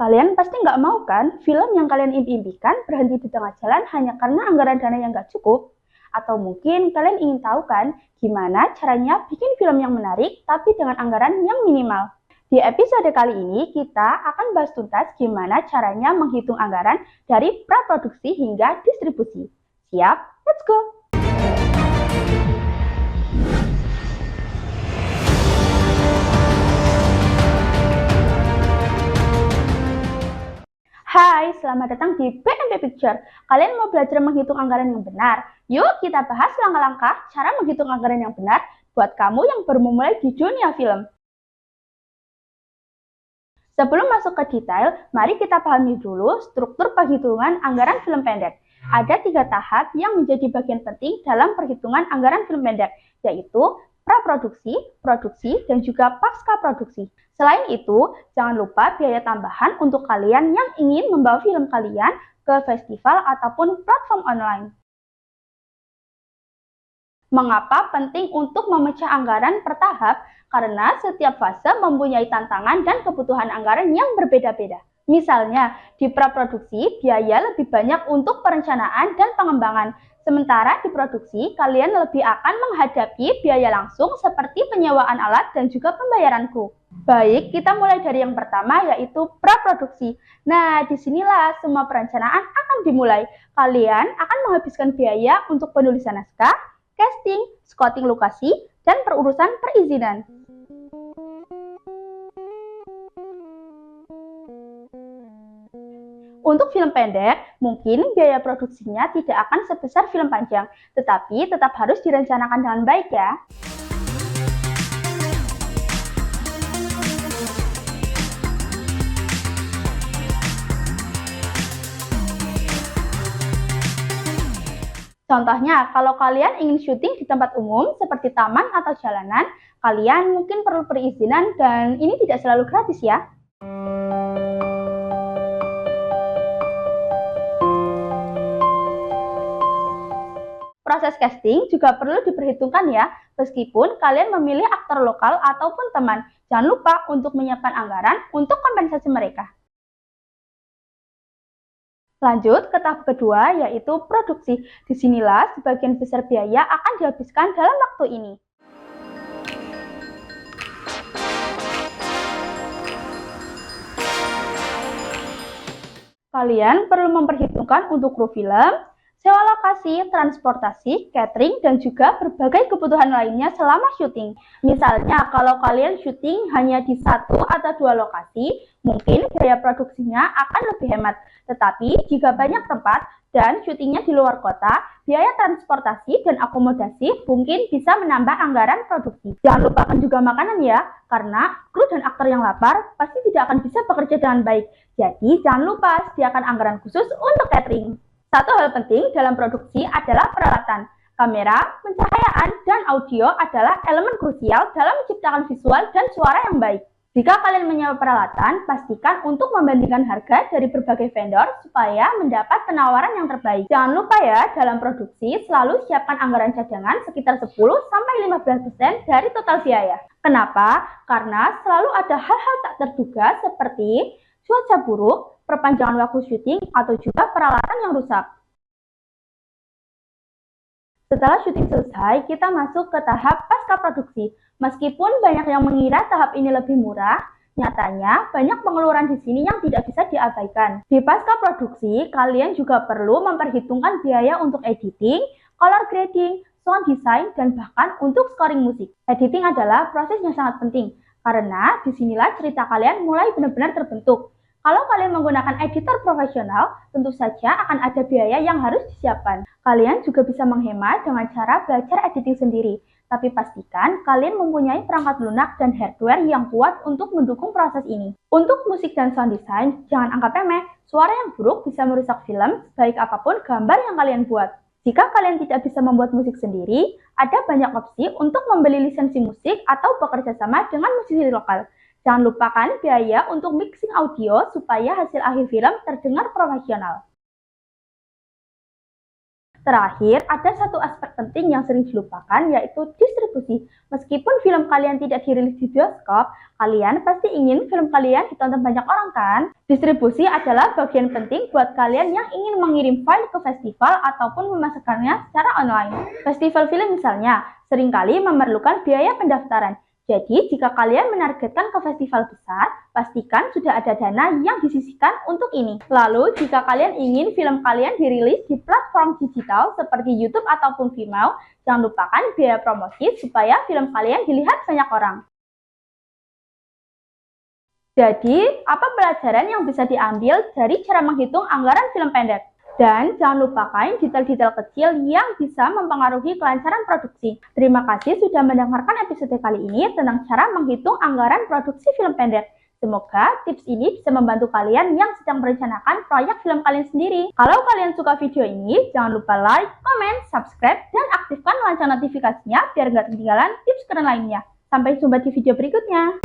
Kalian pasti nggak mau kan film yang kalian impikan berhenti di tengah jalan hanya karena anggaran dana yang nggak cukup? Atau mungkin kalian ingin tahu kan gimana caranya bikin film yang menarik tapi dengan anggaran yang minimal? Di episode kali ini kita akan bahas tuntas gimana caranya menghitung anggaran dari praproduksi hingga distribusi. Siap? Let's go! Hai, selamat datang di PMP Picture. Kalian mau belajar menghitung anggaran yang benar? Yuk kita bahas langkah-langkah cara menghitung anggaran yang benar buat kamu yang baru memulai di dunia film. Sebelum masuk ke detail, mari kita pahami dulu struktur perhitungan anggaran film pendek. Ada 3 tahap yang menjadi bagian penting dalam perhitungan anggaran film pendek, yaitu praproduksi, produksi, dan juga pasca produksi. Selain itu, jangan lupa biaya tambahan untuk kalian yang ingin membawa film kalian ke festival ataupun platform online. Mengapa penting untuk memecah anggaran per tahap? Karena setiap fase mempunyai tantangan dan kebutuhan anggaran yang berbeda-beda. Misalnya, di praproduksi, biaya lebih banyak untuk perencanaan dan pengembangan. Sementara di produksi, kalian lebih akan menghadapi biaya langsung seperti penyewaan alat dan juga pembayaran kru. Baik, kita mulai dari yang pertama yaitu praproduksi. Nah, disinilah semua perencanaan akan dimulai. Kalian akan menghabiskan biaya untuk penulisan naskah, casting, scouting lokasi, dan perurusan perizinan. Untuk film pendek, mungkin biaya produksinya tidak akan sebesar film panjang, tetapi tetap harus direncanakan dengan baik ya. Contohnya, kalau kalian ingin syuting di tempat umum seperti taman atau jalanan, kalian mungkin perlu perizinan dan ini tidak selalu gratis ya. Proses casting juga perlu diperhitungkan ya, meskipun kalian memilih aktor lokal ataupun teman. Jangan lupa untuk menyiapkan anggaran untuk kompensasi mereka. Lanjut ke tahap kedua, yaitu produksi. Disinilah sebagian besar biaya akan dihabiskan dalam waktu ini. Kalian perlu memperhitungkan untuk kru film, sewa lokasi, transportasi, catering, dan juga berbagai kebutuhan lainnya selama syuting. Misalnya, kalau kalian syuting hanya di 1 atau 2 lokasi, mungkin biaya produksinya akan lebih hemat. Tetapi, jika banyak tempat dan syutingnya di luar kota, biaya transportasi dan akomodasi mungkin bisa menambah anggaran produksi. Jangan lupakan juga makanan ya, karena kru dan aktor yang lapar pasti tidak akan bisa bekerja dengan baik. Jadi, jangan lupa sediakan anggaran khusus untuk catering. Satu hal penting dalam produksi adalah peralatan. Kamera, pencahayaan, dan audio adalah elemen krusial dalam menciptakan visual dan suara yang baik. Jika kalian menyewa peralatan, pastikan untuk membandingkan harga dari berbagai vendor supaya mendapat penawaran yang terbaik. Jangan lupa ya, dalam produksi selalu siapkan anggaran cadangan sekitar 10-15% dari total biaya. Kenapa? Karena selalu ada hal-hal tak terduga seperti cuaca buruk, perpanjangan waktu syuting, atau juga peralatan yang rusak. Setelah syuting selesai, kita masuk ke tahap pasca produksi. Meskipun banyak yang mengira tahap ini lebih murah, nyatanya banyak pengeluaran di sini yang tidak bisa diabaikan. Di pasca produksi, kalian juga perlu memperhitungkan biaya untuk editing, color grading, sound design, dan bahkan untuk scoring musik. Editing adalah proses yang sangat penting, karena disinilah cerita kalian mulai benar-benar terbentuk. Kalau kalian menggunakan editor profesional, tentu saja akan ada biaya yang harus disiapkan. Kalian juga bisa menghemat dengan cara belajar editing sendiri. Tapi pastikan kalian mempunyai perangkat lunak dan hardware yang kuat untuk mendukung proses ini. Untuk musik dan sound design, jangan anggap remeh. Suara yang buruk bisa merusak film, baik apapun gambar yang kalian buat. Jika kalian tidak bisa membuat musik sendiri, ada banyak opsi untuk membeli lisensi musik atau bekerja sama dengan musisi lokal. Jangan lupakan biaya untuk mixing audio supaya hasil akhir film terdengar profesional. Terakhir, ada satu aspek penting yang sering dilupakan, yaitu distribusi. Meskipun film kalian tidak dirilis di bioskop, kalian pasti ingin film kalian ditonton banyak orang kan? Distribusi adalah bagian penting buat kalian yang ingin mengirim file ke festival ataupun memasarkannya secara online. Festival film misalnya, seringkali memerlukan biaya pendaftaran. Jadi, jika kalian menargetkan ke festival besar, pastikan sudah ada dana yang disisihkan untuk ini. Lalu, jika kalian ingin film kalian dirilis di platform digital seperti YouTube ataupun Vimeo, jangan lupakan biaya promosi supaya film kalian dilihat banyak orang. Jadi, apa pelajaran yang bisa diambil dari cara menghitung anggaran film pendek? Dan jangan lupakan detail-detail kecil yang bisa mempengaruhi kelancaran produksi. Terima kasih sudah mendengarkan episode kali ini tentang cara menghitung anggaran produksi film pendek. Semoga tips ini bisa membantu kalian yang sedang merencanakan proyek film kalian sendiri. Kalau kalian suka video ini, jangan lupa like, komen, subscribe, dan aktifkan lonceng notifikasinya biar nggak ketinggalan tips keren lainnya. Sampai jumpa di video berikutnya.